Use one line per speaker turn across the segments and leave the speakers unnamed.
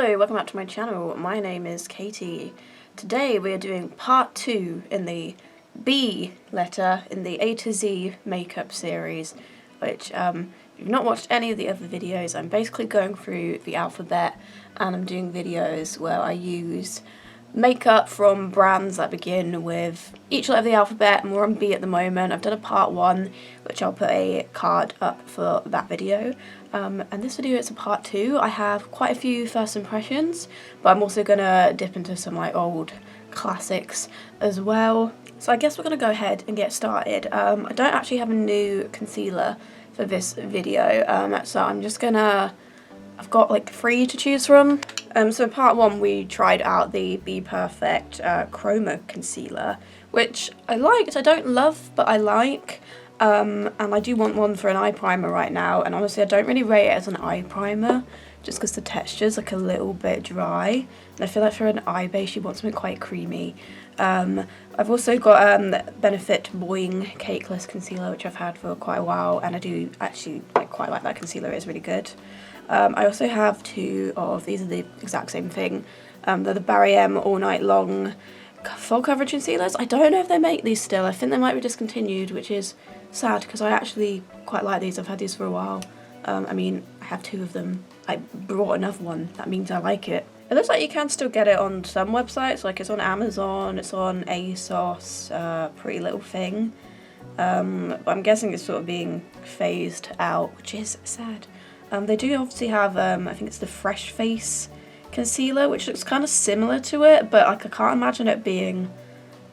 Hello, welcome back to my channel. My name is Katie. Today we are doing part 2 in the B letter in the A to Z makeup series, which if you've not watched any of the other videos, I'm basically going through the alphabet and I'm doing videos where I use makeup from brands that begin with each letter of the alphabet, and we're on B at the moment. I've done a part 1, which I'll put a card up for that video. And this video is a part 2. I have quite a few first impressions, but I'm also going to dip into some like old classics as well. So I guess we're going to go ahead and get started. I don't actually have a new concealer for this video, so I'm just gonna, I've got like 3 to choose from. So in part 1 we tried out the Be Perfect Chroma Concealer, which I liked. I don't love, but I like. And I do want one for an eye primer right now, and honestly I don't really rate it as an eye primer just because the texture's like a little bit dry, and I feel like for an eye base you want something quite creamy. I've also got Benefit Boing Cakeless Concealer, which I've had for quite a while, and I do actually quite like that concealer. It's really good. I also have 2 of these, are the exact same thing. They're the Barry M All Night Long Full Coverage Concealers. I don't know if they make these still. I think they might be discontinued, which is sad because I actually quite like these. I've had these for a while. I mean, I have 2 of them. I brought another one. That means I like it. It looks like you can still get it on some websites, like it's on Amazon, it's on ASOS, Pretty Little Thing. But I'm guessing it's sort of being phased out, which is sad. They do obviously have, I think it's the Fresh Face concealer, which looks kind of similar to it, but like I can't imagine it being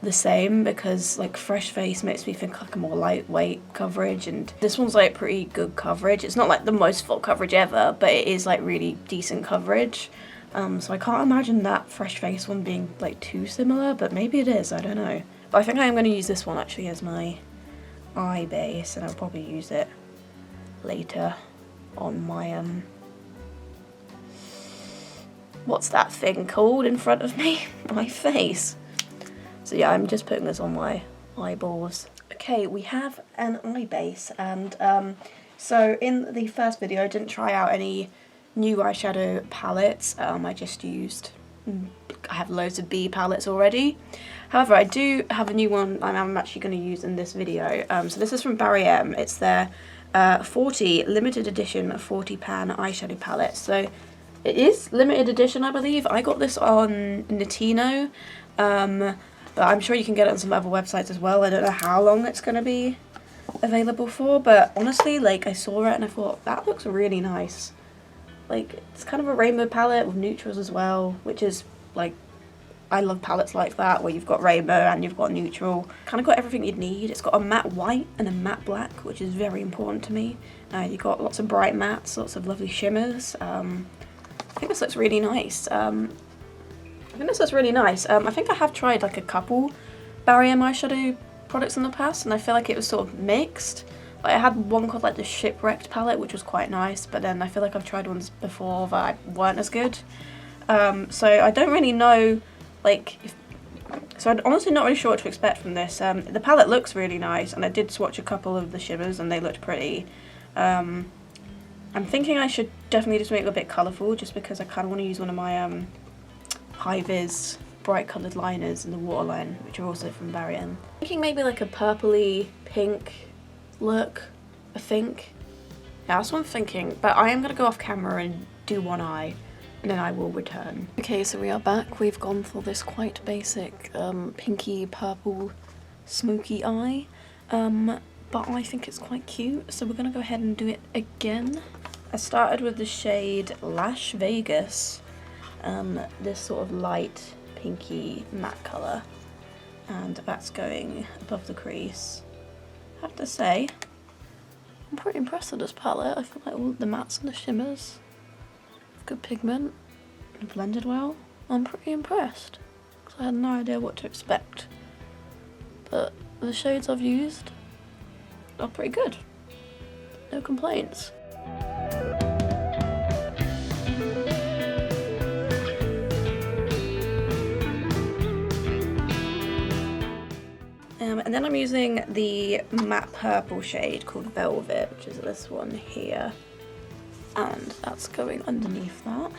the same because like Fresh Face makes me think like a more lightweight coverage, and this one's like pretty good coverage. It's not like the most full coverage ever, but it is like really decent coverage. So I can't imagine that Fresh Face one being like too similar, but maybe it is, I don't know. But I think I am going to use this one actually as my eye base, and I'll probably use it later on my what's that thing called in front of me? My face. So yeah, I'm just putting this on my eyeballs. Okay, we have an eye base, and so in the first video I didn't try out any new eyeshadow palettes. I just used, I have loads of B palettes already. However, I do have a new one I'm actually going to use in this video. So this is from Barry M. It's their 40 limited edition 40 pan eyeshadow palette. So it is limited edition, I believe. I got this on Notino, but I'm sure you can get it on some other websites as well. I don't know how long it's going to be available for, but honestly, like I saw it and I thought that looks really nice. Like it's kind of a rainbow palette with neutrals as well, which is like, I love palettes like that where you've got rainbow and you've got neutral. Kind of got everything you'd need. It's got a matte white and a matte black, which is very important to me. You've got lots of bright mattes, lots of lovely shimmers. I think this looks really nice. I think I have tried like a couple Barry M eyeshadow products in the past, and I feel like it was sort of mixed. Like I had one called like the Shipwrecked palette, which was quite nice, but then I feel like I've tried ones before that weren't as good. So I don't really know, like, so I'm honestly not really sure what to expect from this. The palette looks really nice, and I did swatch a couple of the shimmers and they looked pretty. I'm thinking I should definitely just make it a bit colourful, just because I kind of want to use one of my high-vis bright coloured liners in the waterline, which are also from Barry M. Thinking maybe like a purpley pink look, I think. Yeah, that's what I'm thinking, but I am going to go off camera and do one eye, and then I will return. Okay, so we are back. We've gone for this quite basic pinky purple smoky eye, but I think it's quite cute, so we're going to go ahead and do it again. I started with the shade Lash Vegas, this sort of light pinky matte colour, and that's going above the crease. I have to say, I'm pretty impressed with this palette. I feel like all the mattes and the shimmers have good pigment and blended well. I'm pretty impressed because I had no idea what to expect, but the shades I've used are pretty good. No complaints. And then I'm using the matte purple shade called Velvet, which is this one here, and that's going underneath that.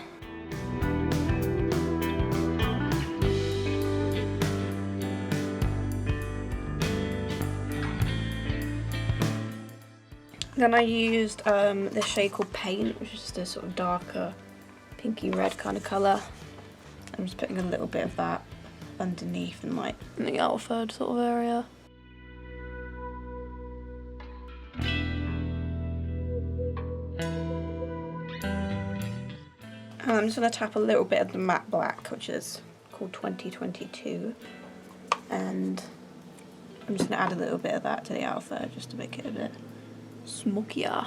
Then I used this shade called Paint, which is just a sort of darker pinky red kind of colour. I'm just putting a little bit of that underneath in like in the Alfred sort of area. And I'm just going to tap a little bit of the matte black, which is called 2022, and I'm just going to add a little bit of that to the Alpha just to make it a bit smokier.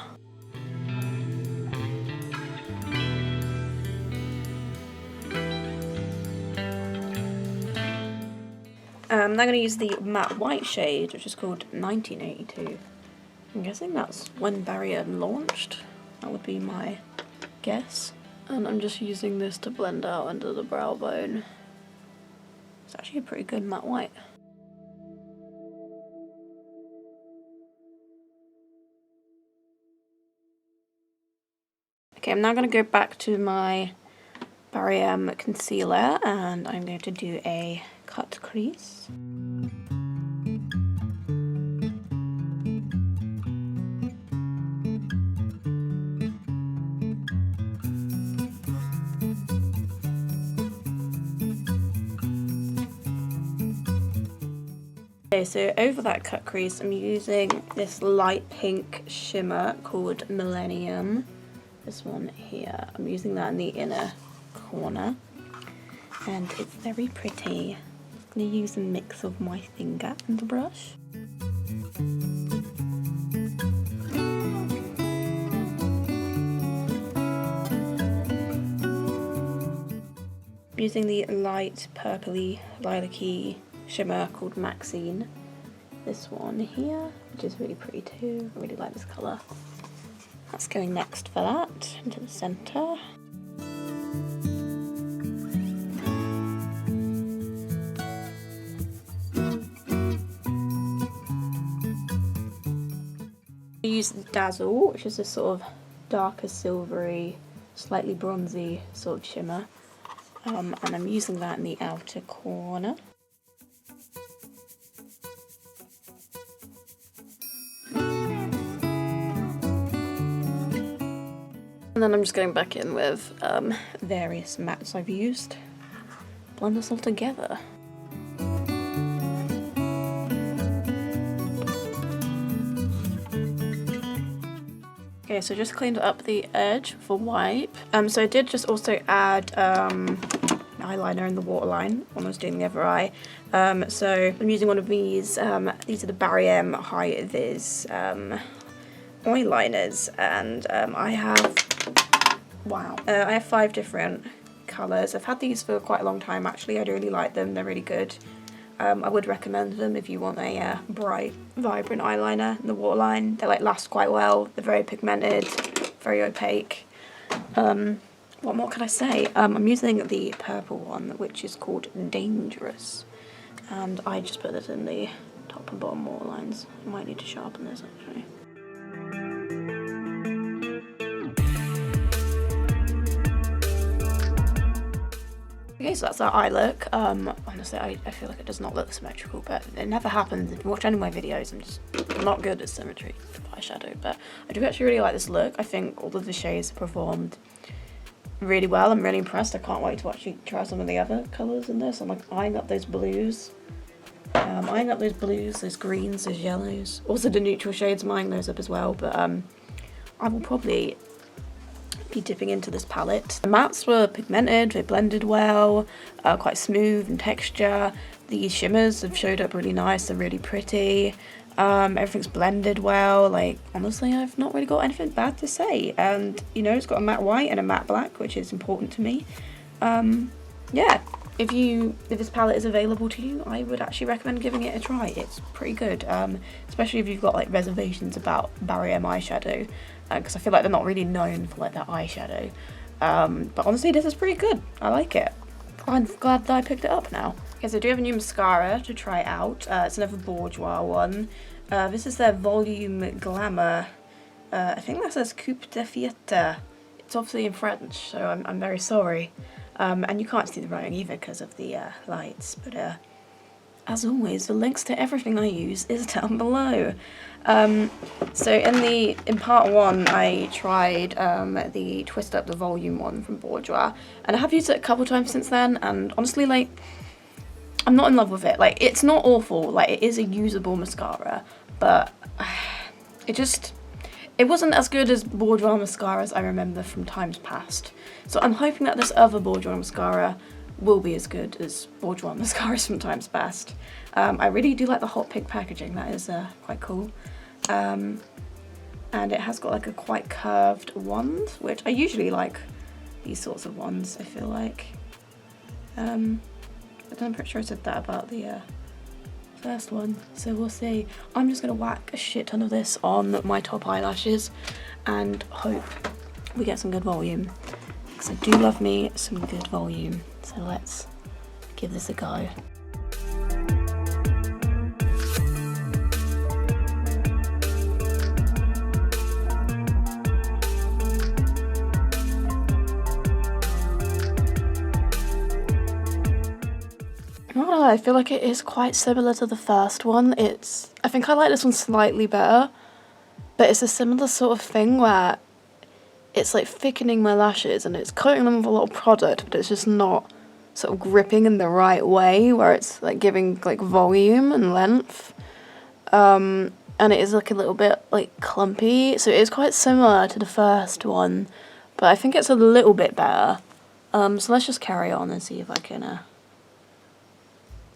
I'm now going to use the matte white shade, which is called 1982. I'm guessing that's when Barrier launched. That would be my guess. And I'm just using this to blend out under the brow bone. It's actually a pretty good matte white. Okay, I'm now going to go back to my Barry concealer and I'm going to do a cut crease. Okay, so over that cut crease I'm using this light pink shimmer called Millennium. This one here. I'm using that in the inner corner and it's very pretty. I'm going to use a mix of my finger and the brush. I'm using the light purpley lilac-y shimmer called Maxine. This one here, which is really pretty too. I really like this colour. That's going next for that, into the centre. I use Dazzle, which is this sort of darker silvery, slightly bronzy sort of shimmer. And I'm using that in the outer corner. And then I'm just going back in with various mattes I've used. Blend this all together. Okay, so just cleaned up the edge for wipe. So I did just also add eyeliner in the waterline when I was doing the other eye. So I'm using one of these. These are the Barry High Vis eyeliners, and I have, wow, I have 5 different colours. I've had these for quite a long time actually. I really like them, they're really good. I would recommend them if you want a bright, vibrant eyeliner in the waterline. They like last quite well, they're very pigmented, very opaque. What more can I say? I'm using the purple one, which is called Dangerous, and I just put this in the top and bottom waterlines. I might need to sharpen this actually. Okay, so that's our eye look. Honestly, I feel like it does not look symmetrical, but it never happens. If you watch any of my videos, I'm just not good at symmetry of eyeshadow, but I do actually really like this look. I think all of the shades performed really well. I'm really impressed. I can't wait to actually try some of the other colours in this. I'm like eyeing up those blues. Eyeing up those blues, those greens, those yellows. Also the neutral shades, I'm eyeing those up as well, but I will probably be dipping into this palette. The mattes were pigmented, they blended well, quite smooth in texture. These shimmers have showed up really nice, they're really pretty. Everything's blended well. Like, honestly, I've not really got anything bad to say. And, you know, it's got a matte white and a matte black, which is important to me. Yeah, if this palette is available to you, I would actually recommend giving it a try. It's pretty good, especially if you've got like reservations about Barry eyeshadow, because I feel like they're not really known for like their eyeshadow. But honestly, this is pretty good. I like it. I'm glad that I picked it up now. Okay, so I do have a new mascara to try out. It's another Bourjois one. This is their Volume Glamour. I think that says Coupe de Fiette. It's obviously in French, so I'm very sorry. And you can't see the writing either because of the lights, but as always, the links to everything I use is down below. So in part 1, I tried the Twist Up the Volume one from Bourjois, and I have used it a couple times since then, and honestly, like, I'm not in love with it. Like, it's not awful, like, it is a usable mascara, but it wasn't as good as Bourjois mascaras I remember from times past. So I'm hoping that this other Bourjois mascara will be as good as Bourjois mascaras from times past. I really do like the hot pink packaging, that is quite cool. And it has got like a quite curved wand, which I usually like these sorts of wands, I feel like. But I'm pretty sure I said that about the first one, so we'll see. I'm just gonna whack a shit ton of this on my top eyelashes and hope we get some good volume, because I do love me some good volume. So let's give this a go. I feel like it is quite similar to the first one. I think I like this one slightly better, but it's a similar sort of thing where it's like thickening my lashes and it's coating them with a lot of product, but it's just not sort of gripping in the right way where it's like giving like volume and length. And it is like a little bit like clumpy, so it is quite similar to the first one, but I think it's a little bit better. So let's just carry on and see if I can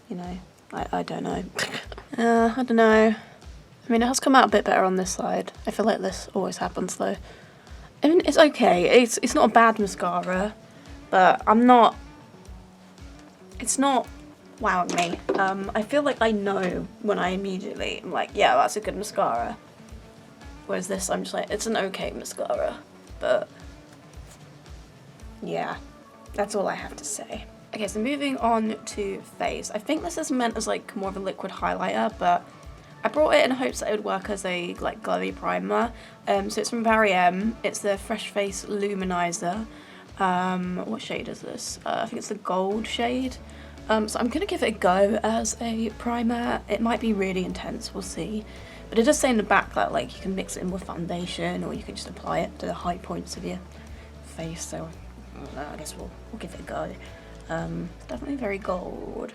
you know, I don't know. I don't know. I mean, it has come out a bit better on this side. I feel like this always happens though. I mean, it's okay. It's not a bad mascara, but it's not wowing me. I feel like I know when I immediately am like, yeah, that's a good mascara. Whereas this, I'm just like, it's an okay mascara, but yeah, that's all I have to say. Okay, so moving on to face. I think this is meant as like more of a liquid highlighter, but I brought it in hopes that it would work as a like glowy primer. So it's from Barry M. It's the Fresh Face Luminizer. What shade is this? I think it's the gold shade. So I'm gonna give it a go as a primer. It might be really intense, we'll see. But it does say in the back that like you can mix it in with foundation, or you can just apply it to the high points of your face. So I don't know, I guess we'll give it a go. Definitely very gold.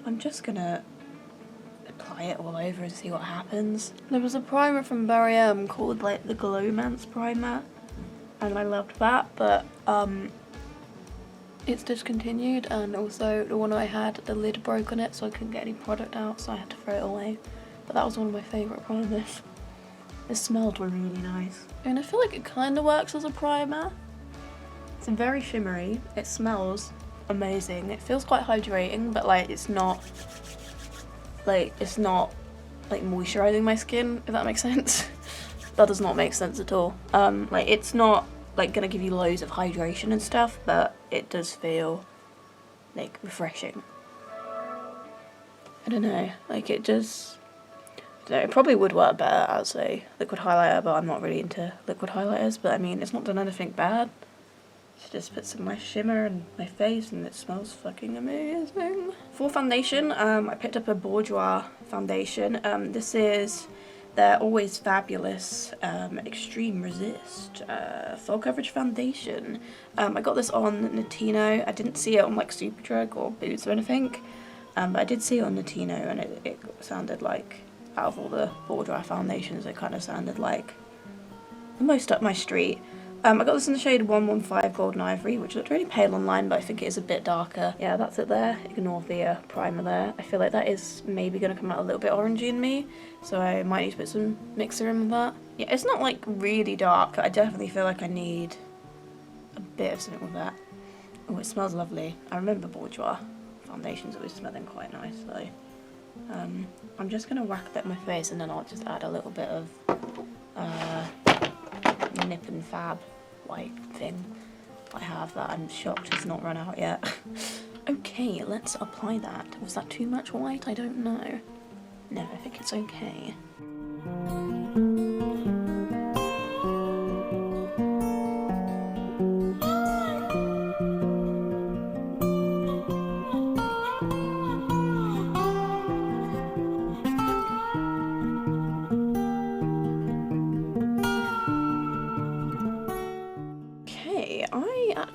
I'm just gonna apply it all over and see what happens. There was a primer from Barry M called like the Glowmance primer, and I loved that, but it's discontinued, and also the one I had, the lid broke on it, so I couldn't get any product out, so I had to throw it away. But that was one of my favourite primers. It smelled really nice. And I feel like it kind of works as a primer. It's very shimmery, it smells amazing, it feels quite hydrating, but like it's not like moisturising my skin, if that makes sense. That does not make sense at all. Like it's not like gonna give you loads of hydration and stuff, but it does feel like refreshing. I don't know, like it just, I don't know, it probably would work better as a liquid highlighter, but I'm not really into liquid highlighters. But I mean, it's not done anything bad. It just puts in my shimmer and my face, and it smells fucking amazing. For foundation, I picked up a Bourjois foundation. This is their Always Fabulous Extreme Resist Full Coverage Foundation. I got this on Notino. I didn't see it on like Superdrug or Boots or anything, but I did see it on Notino, and it sounded like, out of all the Bourjois foundations, it kind of sounded like the most up my street. I got this in the shade 115 Golden Ivory, which looked really pale online, but I think it is a bit darker. Yeah, that's it there. Ignore the primer there. I feel like that is maybe going to come out a little bit orangey in me, so I might need to put some mixer in with that. Yeah, it's not like really dark. I definitely feel like I need a bit of something with that. Oh, it smells lovely. I remember Bourjois foundations always smelling quite nice, so I'm just going to whack that in my face, and then I'll just add a little bit of Nip and Fab white thing I have that I'm shocked has not run out yet. Okay, let's apply that. Was that too much white? I don't know. No, I think it's okay.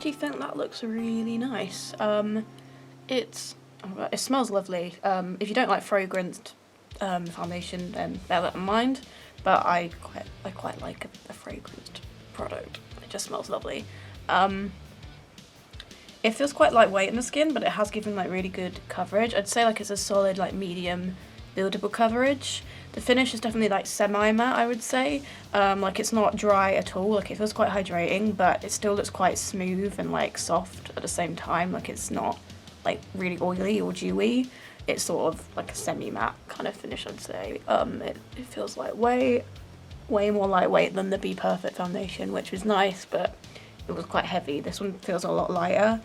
actually think that looks really nice. It smells lovely. If you don't like fragranced foundation, then bear that in mind. But I quite like a fragranced product. It just smells lovely. It feels quite lightweight in the skin, but it has given like really good coverage. I'd say like it's a solid like medium buildable coverage. The finish is definitely like semi-matte, I would say. Like it's not dry at all, like it feels quite hydrating, but it still looks quite smooth and like soft at the same time. Like it's not like really oily or dewy. It's sort of like a semi-matte kind of finish, I'd say. It feels lightweight, way more lightweight than the Be Perfect foundation, which was nice, but it was quite heavy. This one feels a lot lighter.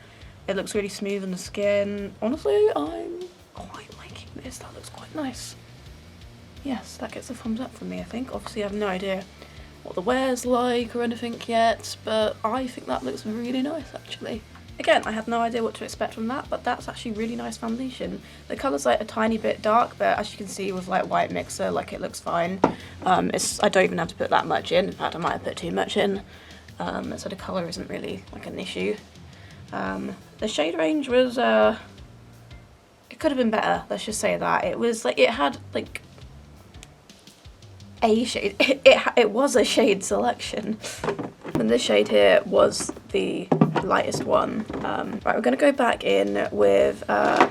It looks really smooth on the skin. Honestly, I'm quite liking this. That looks quite nice. Yes, that gets a thumbs up from me, I think. Obviously, I have no idea what the wear's like or anything yet, but I think that looks really nice, actually. Again, I had no idea what to expect from that, but that's actually really nice foundation. The colour's like a tiny bit dark, but as you can see with like white mixer, like it looks fine. I don't even have to put that much in. In fact, I might have put too much in. So the colour isn't really like an issue. The shade range was, it could have been better, let's just say that. It was like, it had like a shade, it was a shade selection. And this shade here was the lightest one. Right, we're gonna go back in with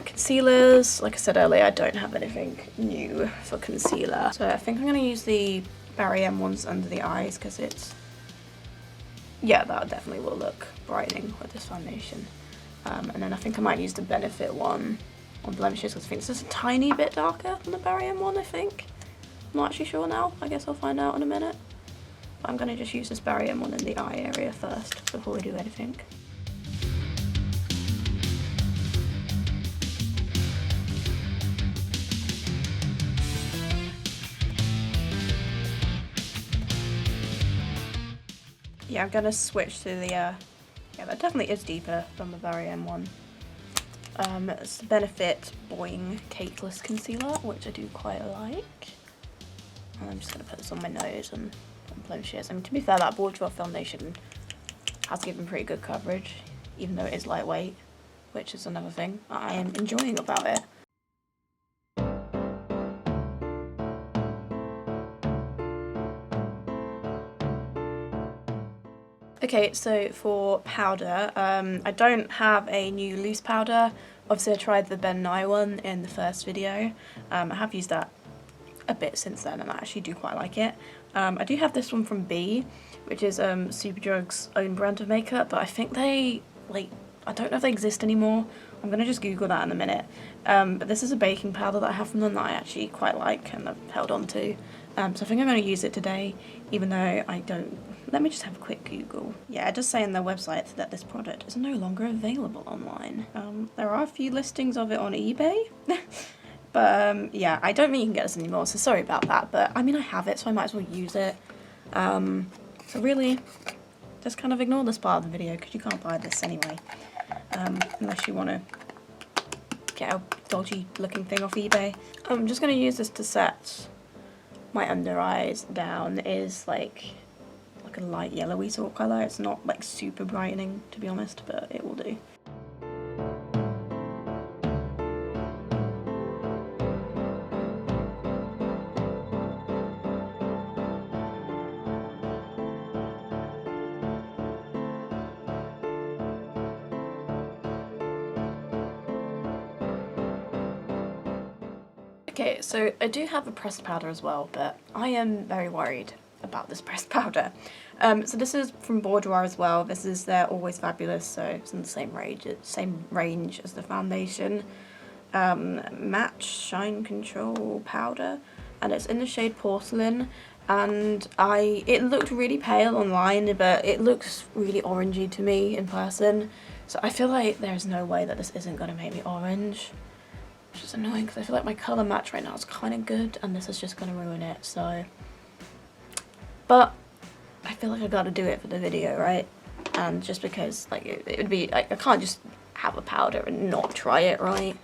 concealers. Like I said earlier, I don't have anything new for concealer. So I think I'm gonna use the Barry M ones under the eyes because it's, yeah, that definitely will look brightening with this foundation. And then I think I might use the Benefit one on blemishes because I think this is a tiny bit darker than the Barry M one, I think. I'm not actually sure now. I guess I'll find out in a minute. But I'm going to just use this Barry M one in the eye area first before we do anything. Yeah, I'm going to switch to the, yeah, that definitely is deeper than the Barry M one. It's the Benefit Boing Cakeless Concealer, which I do quite like. And I'm just going to put this on my nose and blemishes. I mean, to be fair, that Bourjois foundation has given pretty good coverage, even though it is lightweight, which is another thing I am enjoying about it. Okay, so for powder, I don't have a new loose powder. Obviously I tried the Ben Nye one in the first video. I have used that a bit since then and I actually do quite like it. I do have this one from B, which is Superdrug's own brand of makeup, but I think they, like, I don't know if they exist anymore. I'm going to just Google that in a minute. But this is a baking powder that I have from them that I actually quite like and I've held on to. So I think I'm going to use it today, even though I don't. Let me just have a quick Google. Yeah, it does say on their website that this product is no longer available online. There are a few listings of it on eBay. But yeah, I don't think you can get this anymore, so sorry about that. But I mean, I have it, so I might as well use it. So really, just kind of ignore this part of the video because you can't buy this anyway. Unless you want to get a dodgy looking thing off eBay. I'm just going to use this to set my under eyes down. It is like a light yellowy sort of colour. It's not like super brightening, to be honest, but it will do. Okay, so I do have a pressed powder as well, but I am very worried about this pressed powder. So this is from Bourjois as well. This is their Always Fabulous, so it's in the same range as the foundation. Matte Shine Control powder, and it's in the shade Porcelain. And it looked really pale online, but it looks really orangey to me in person. So I feel like there's no way that this isn't going to make me orange. Which is annoying because I feel like my colour match right now is kind of good and this is just going to ruin it, so. But I feel like I got to do it for the video, right? And just because, like, it would be, like, I can't just have a powder and not try it, right?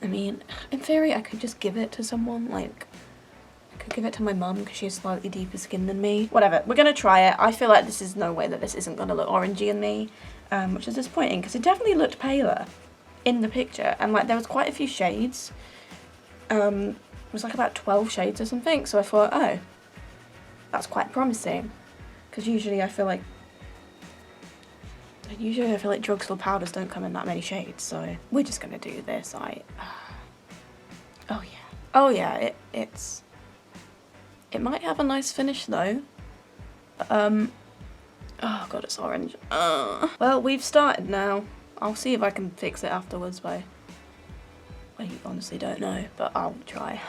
I mean, in theory, I could just give it to someone, like, I could give it to my mum because she has slightly deeper skin than me. Whatever, we're going to try it. I feel like this is no way that this isn't going to look orangey in me. which is disappointing because it definitely looked paler in the picture, and like there was quite a few shades. It was like about 12 shades or something, so I thought, oh, that's quite promising, because usually I feel like drugstore powders don't come in that many shades, so we're just gonna do this. Oh yeah, it might have a nice finish though. Oh god, it's orange. Well, we've started now. I'll see if I can fix it afterwards, but I honestly don't know, but I'll try.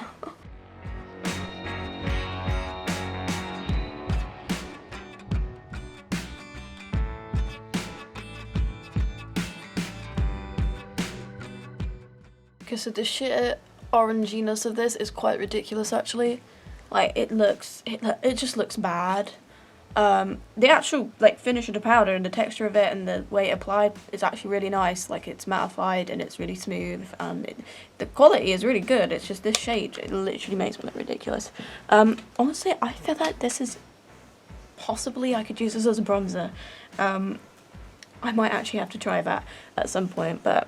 Okay, so the sheer oranginess of this is quite ridiculous actually. Like it just looks bad. The actual like finish of the powder and the texture of it and the way it applied is actually really nice. Like it's mattified and it's really smooth, and the quality is really good. It's just this shade, it literally makes me look ridiculous. Honestly, I feel like this is possibly, I could use this as a bronzer. I might actually have to try that at some point, but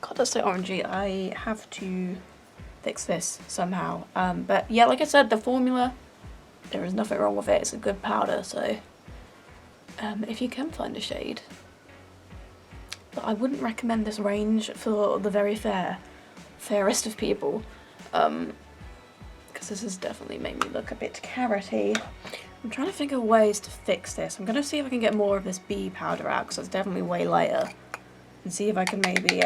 god, that's so orangey. I have to fix this somehow. But yeah, like I said, the formula, there is nothing wrong with it. It's a good powder, so if you can find a shade. But I wouldn't recommend this range for the very fairest of people, because this has definitely made me look a bit carroty. I'm trying to think of ways to fix this. I'm gonna see if I can get more of this bee powder out, because it's definitely way lighter, and see if I can maybe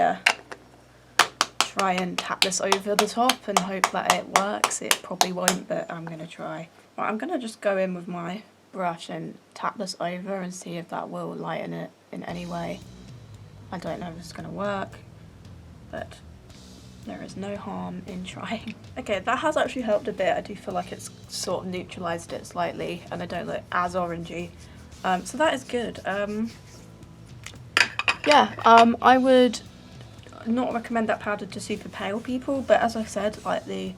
try and tap this over the top and hope that it works. It probably won't, but I'm gonna try. Right, I'm gonna just go in with my brush and tap this over and see if that will lighten it in any way. I don't know if it's gonna work, but there is no harm in trying. Okay, that has actually helped a bit. I do feel like it's sort of neutralised it slightly and I don't look as orangey. So that is good. I would not recommend that powder to super pale people, but as I said, like the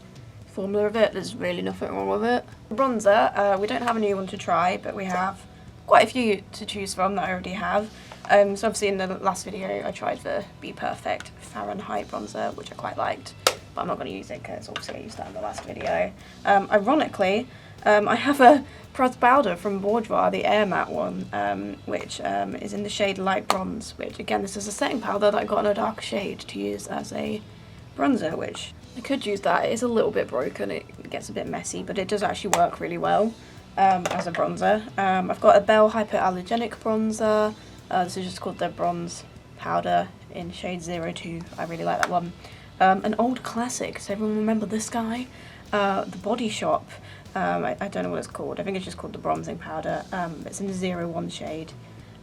formula of it, there's really nothing wrong with it. Bronzer, we don't have a new one to try, but we have quite a few to choose from that I already have. So obviously in the last video I tried the Be Perfect Fahrenheit bronzer, which I quite liked, but I'm not going to use it because obviously I used that in the last video. Ironically, I have a pressed powder from Bourjois, the Air Matte one, which is in the shade Light Bronze, which again, this is a setting powder that I got in a darker shade to use as a bronzer, which I could use that. It is a little bit broken, it gets a bit messy, but it does actually work really well as a bronzer. I've got a Bell Hypoallergenic bronzer. This is just called the Bronze Powder in shade 02. I really like that one. An old classic, does everyone remember this guy? The Body Shop. I don't know what it's called. I think it's just called the bronzing powder. It's in the 01 shade.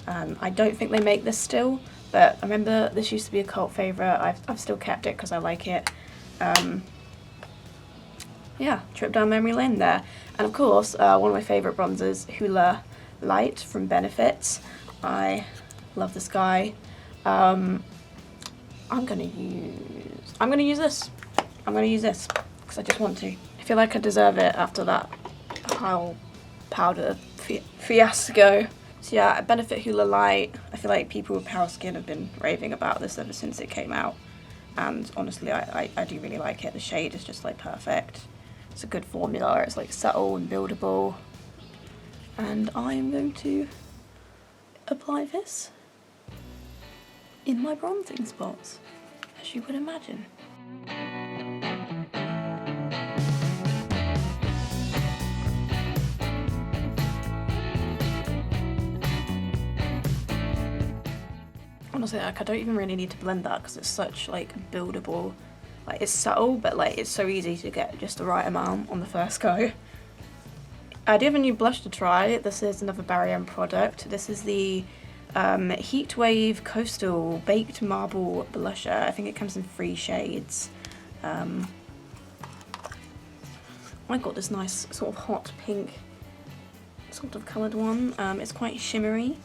I don't think they make this still, but I remember this used to be a cult favourite. I've still kept it because I like it. Yeah, trip down memory lane there. And of course, one of my favourite bronzers, Hoola Light from Benefits. I love this guy. I'm gonna use this. I'm gonna use this because I just want to. I feel like I deserve it after that whole powder fiasco. So yeah, Benefit Hoola Light. I feel like people with pale skin have been raving about this ever since it came out. And honestly, I do really like it. The shade is just like perfect. It's a good formula. It's like subtle and buildable. And I'm going to apply this in my bronzing spots, as you would imagine. Honestly, like, I don't even really need to blend that because it's such like buildable, like it's subtle, but like it's so easy to get just the right amount on the first go. I do have a new blush to try. This is another Barry M product. This is the Heatwave Coastal Baked Marble Blusher. I think it comes in 3 shades. I got this nice sort of hot pink sort of coloured one. It's quite shimmery.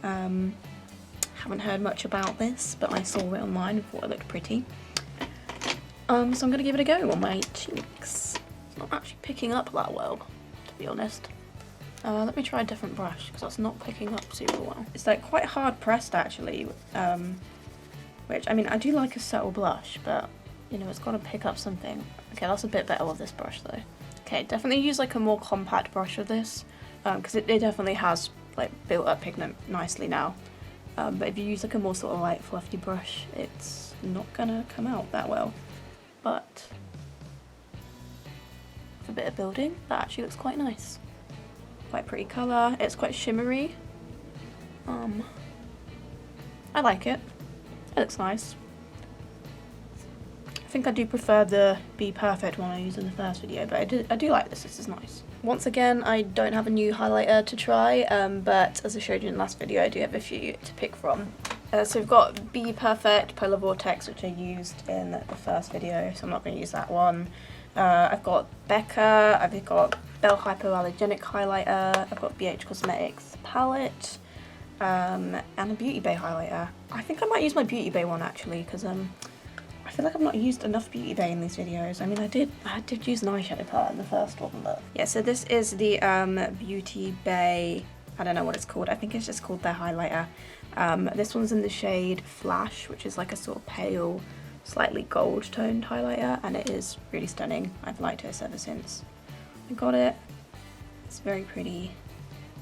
Haven't heard much about this, but I saw it online and thought it looked pretty. So I'm going to give it a go on my cheeks. It's not actually picking up that well, to be honest. Let me try a different brush because that's not picking up super well. It's like quite hard pressed actually, which, I mean, I do like a subtle blush, but you know, it's got to pick up something. Okay, that's a bit better with this brush though. Okay, definitely use like a more compact brush with this, because it definitely has like built up pigment nicely now. But if you use like a more sort of light fluffy brush, it's not gonna come out that well. But with a bit of building, that actually looks quite nice. Quite pretty colour. It's quite shimmery. I like it. It looks nice. I think I do prefer the Be Perfect one I used in the first video, but I do like this. This is nice. Once again, I don't have a new highlighter to try, but as I showed you in the last video, I do have a few to pick from. So we've got Be Perfect Polar Vortex, which I used in the first video, so I'm not going to use that one. I've got Becca, I've got Bell Hypoallergenic Highlighter, I've got BH Cosmetics palette, and a Beauty Bay highlighter. I think I might use my Beauty Bay one actually, because I feel like I've not used enough Beauty Bay in these videos. I mean, I did use an eyeshadow palette in the first one, but yeah. So this is the Beauty Bay. I don't know what it's called. I think it's just called their highlighter. This one's in the shade Flash, which is like a sort of pale, slightly gold toned highlighter, and it is really stunning. I've liked this ever since I got it. It's very pretty.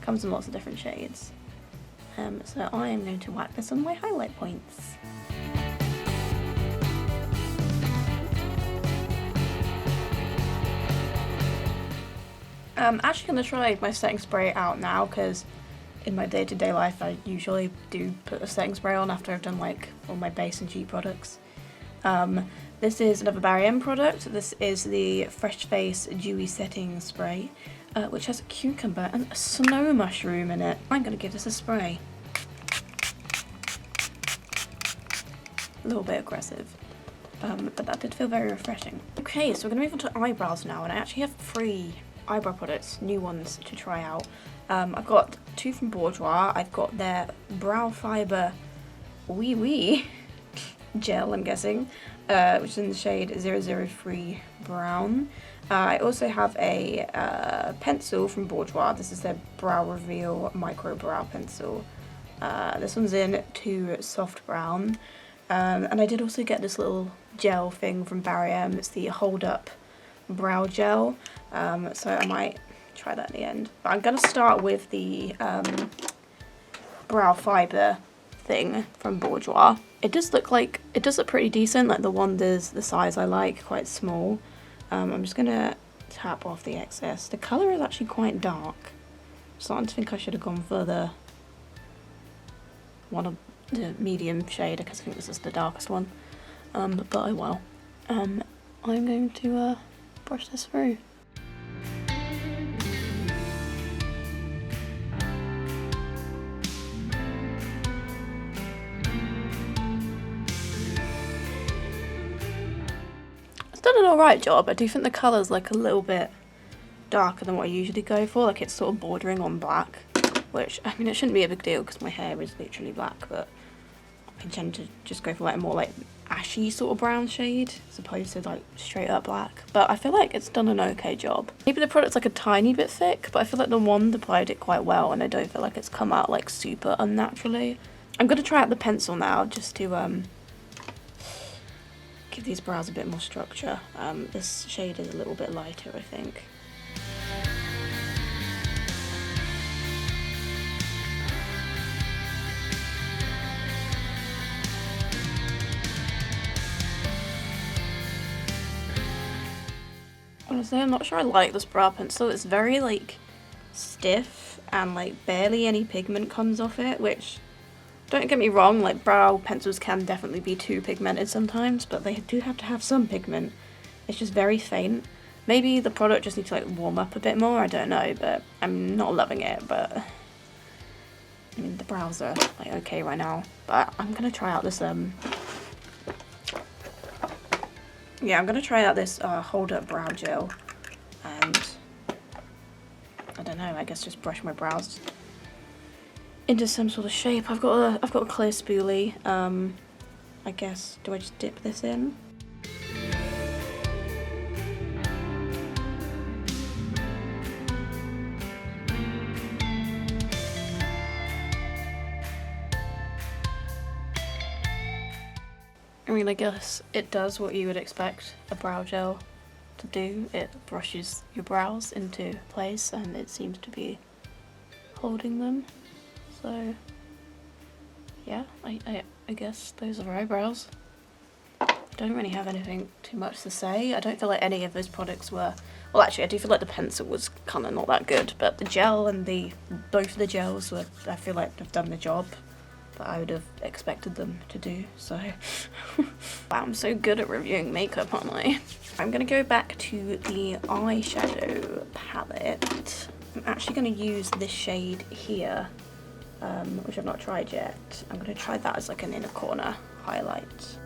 Comes in lots of different shades. So I am going to whack this on my highlight points. I'm actually going to try my setting spray out now, because in my day-to-day life I usually do put a setting spray on after I've done like all my base and cheek products. This is another Barry M product. This is the Fresh Face Dewy Setting Spray, which has a cucumber and a snow mushroom in it. I'm going to give this a spray. A little bit aggressive, but that did feel very refreshing. Okay, so we're going to move on to eyebrows now, and I actually have 3 eyebrow products, new ones to try out. I've got 2 from Bourjois. I've got their Brow Fibre Wee Wee gel, I'm guessing, which is in the shade 003 Brown. I also have a pencil from Bourjois. This is their Brow Reveal Micro Brow Pencil. This one's in 2 Soft Brown. And I did also get this little gel thing from Barry M. It's the Hold Up Brow Gel. So I might try that in the end. But I'm going to start with the Brow Fibre thing from Bourjois. It does look pretty decent. Like the wand is the size I like, quite small. I'm just going to tap off the excess. The colour is actually quite dark. I'm starting to think I should have gone for the one of the medium shade, because I think this is the darkest one. But oh well. I'm going to brush this through. It's done an alright job. I do think the colour's like a little bit darker than what I usually go for. Like it's sort of bordering on black, which, I mean, it shouldn't be a big deal because my hair is literally black, but I tend to just go for like a more like ashy sort of brown shade as opposed to like straight up black. But I feel like it's done an okay job. Maybe the product's like a tiny bit thick, but I feel like the wand applied it quite well, and I don't feel like it's come out like super unnaturally. I'm going to try out the pencil now just to give these brows a bit more structure. This shade is a little bit lighter, I think. Honestly, I'm not sure I like this brow pencil. It's very like stiff and like barely any pigment comes off it, which, don't get me wrong, like brow pencils can definitely be too pigmented sometimes, but they do have to have some pigment. It's just very faint. Maybe the product just needs to like warm up a bit more, I don't know, but I'm not loving it. But I mean, the brows are like okay right now, but I'm gonna try out this yeah, I'm going to try out this Hold Up Brow Gel, and I don't know, I guess just brush my brows into some sort of shape. I've got a clear spoolie. I guess, do I just dip this in? I mean, I guess it does what you would expect a brow gel to do. It brushes your brows into place and it seems to be holding them. So yeah, I guess those are eyebrows. Don't really have anything too much to say. I don't feel like any of those products were, well actually I do feel like the pencil was kind of not that good, but the gel and both of the gels were, I feel like they've done the job that I would have expected them to do, so. Wow, I'm so good at reviewing makeup, aren't I? I'm gonna go back to the eyeshadow palette. I'm actually gonna use this shade here, which I've not tried yet. I'm gonna try that as like an inner corner highlight.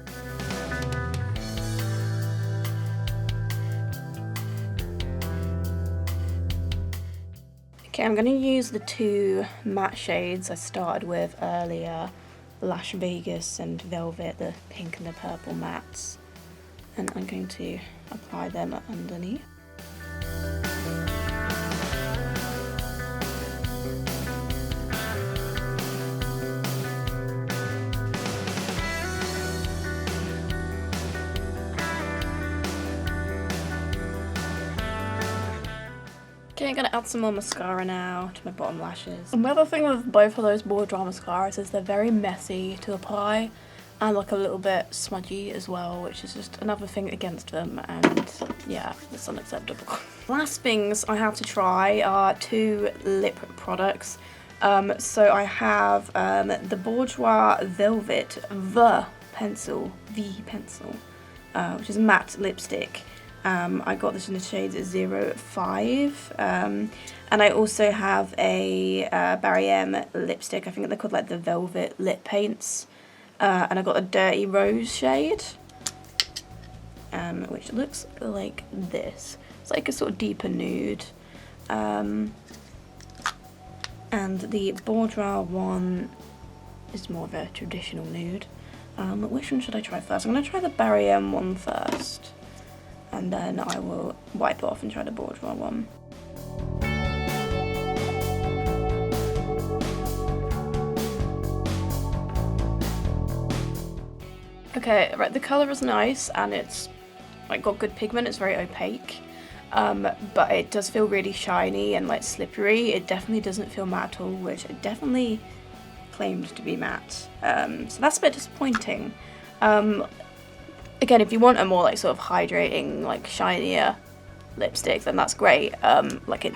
Okay, I'm going to use the two matte shades I started with earlier, Lash Vegas and Velvet, the pink and the purple mattes, and I'm going to apply them underneath. Okay, I'm gonna add some more mascara now to my bottom lashes. And the other thing with both of those Bourjois mascaras is they're very messy to apply and like a little bit smudgy as well, which is just another thing against them, and yeah, it's unacceptable. Last things I have to try are two lip products. So I have the Bourjois Velvet The Pencil, which is a matte lipstick. I got this in the shades 05, and I also have a Barry M lipstick. I think they're called like the Velvet Lip Paints, and I got a Dirty Rose shade, which looks like this. It's like a sort of deeper nude, and the Bourjois one is more of a traditional nude. Which one should I try first? I'm going to try the Barry M one first, and then I will wipe it off and try the Bourjois one. Okay, right, the colour is nice and it's like got good pigment, it's very opaque, but it does feel really shiny and like slippery. It definitely doesn't feel matte at all, which it definitely claimed to be matte, so that's a bit disappointing. Again, if you want a more like sort of hydrating, like shinier lipstick, then that's great. Like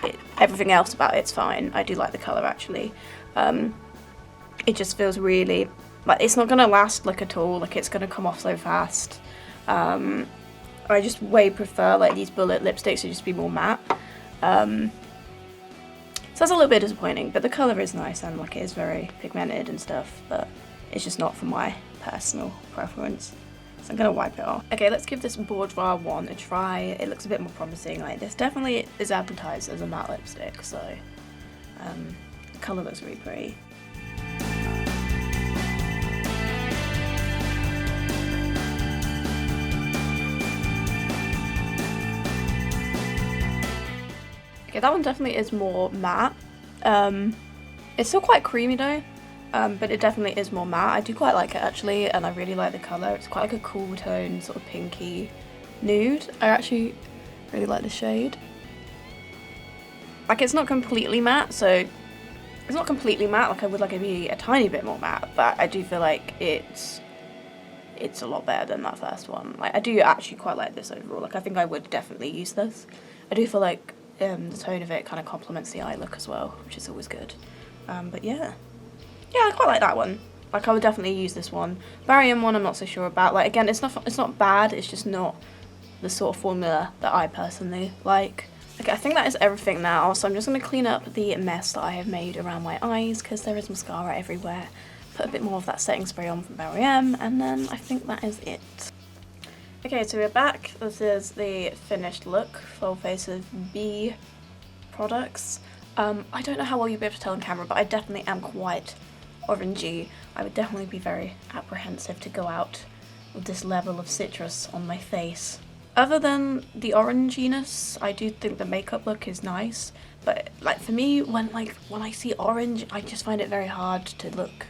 everything else about it's fine. I do like the colour actually. It just feels really like it's not gonna last like at all. Like it's gonna come off so fast. I just way prefer like these bullet lipsticks to just be more matte. So that's a little bit disappointing, but the colour is nice and like it is very pigmented and stuff, but it's just not for my personal preference. So I'm going to wipe it off. Okay, let's give this Bourjois one a try. It looks a bit more promising. Like this definitely is advertised as a matte lipstick, so the colour looks really pretty. Okay, that one definitely is more matte. It's still quite creamy though. But it definitely is more matte. I do quite like it actually, and I really like the colour. It's quite like a cool tone, sort of pinky nude. I actually really like the shade. Like it's not completely matte, so it's not completely matte. Like I would like it to be a tiny bit more matte, but I do feel like it's a lot better than that first one. Like I do actually quite like this overall. Like I think I would definitely use this. I do feel like the tone of it kind of complements the eye look as well, which is always good. But yeah. Yeah, I quite like that one. Like I would definitely use this one. Barry M one I'm not so sure about. Like again, it's not bad, it's just not the sort of formula that I personally like. Okay, I think that is everything now, so I'm just going to clean up the mess that I have made around my eyes because there is mascara everywhere. Put a bit more of that setting spray on from Barry M, and then I think that is it. Okay, so we're back. This is the finished look, full face of B products. I don't know how well you'll be able to tell on camera, but I definitely am quite orangey. I would definitely be very apprehensive to go out with this level of citrus on my face. Other than the oranginess, I do think the makeup look is nice, but like for me, when I see orange, I just find it very hard to look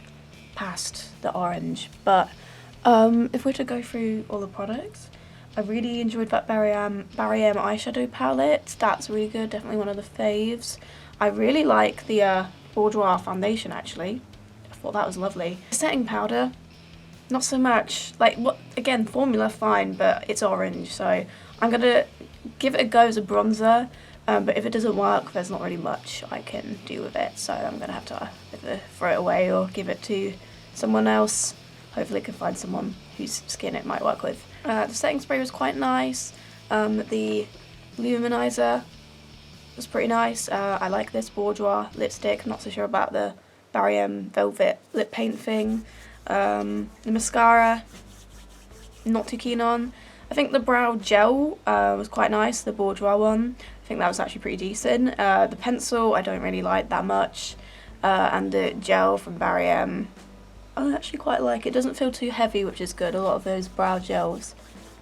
past the orange. But If we're to go through all the products, I really enjoyed that Barry M eyeshadow palette. That's really good, definitely one of the faves. I really like the Bourjois foundation actually. I thought that was lovely. Setting powder, not so much. Like, what, again, formula fine, but it's orange, so I'm gonna give it a go as a bronzer. But if it doesn't work, there's not really much I can do with it, so I'm gonna have to either throw it away or give it to someone else. Hopefully I can find someone whose skin it might work with. The setting spray was quite nice. The luminizer was pretty nice. I like this Bourjois lipstick. I'm not so sure about the Barry M Velvet lip paint thing. The mascara, not too keen on. I think the brow gel was quite nice, the Bourjois one. I think that was actually pretty decent. The pencil I don't really like that much. And the gel from Barry M, I actually quite like. It doesn't feel too heavy, which is good. A lot of those brow gels,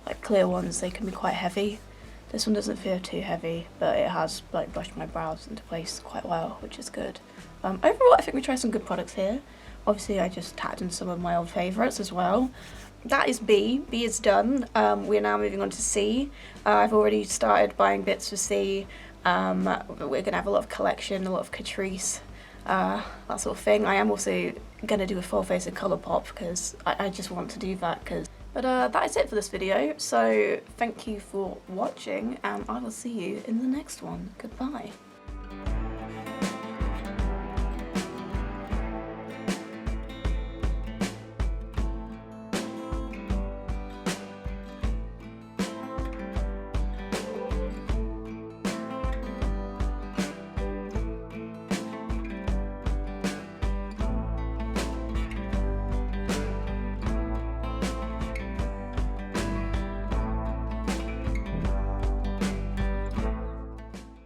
like clear ones, they can be quite heavy. This one doesn't feel too heavy, but it has like brushed my brows into place quite well, which is good. Overall, I think we tried some good products here. Obviously, I just tagged in some of my old favourites as well. That is B. B is done. We're now moving on to C. I've already started buying bits for C. We're going to have a lot of collection, a lot of Catrice, that sort of thing. I am also going to do a full face of Colourpop because I just want to do that. But that is it for this video. So thank you for watching and I will see you in the next one. Goodbye.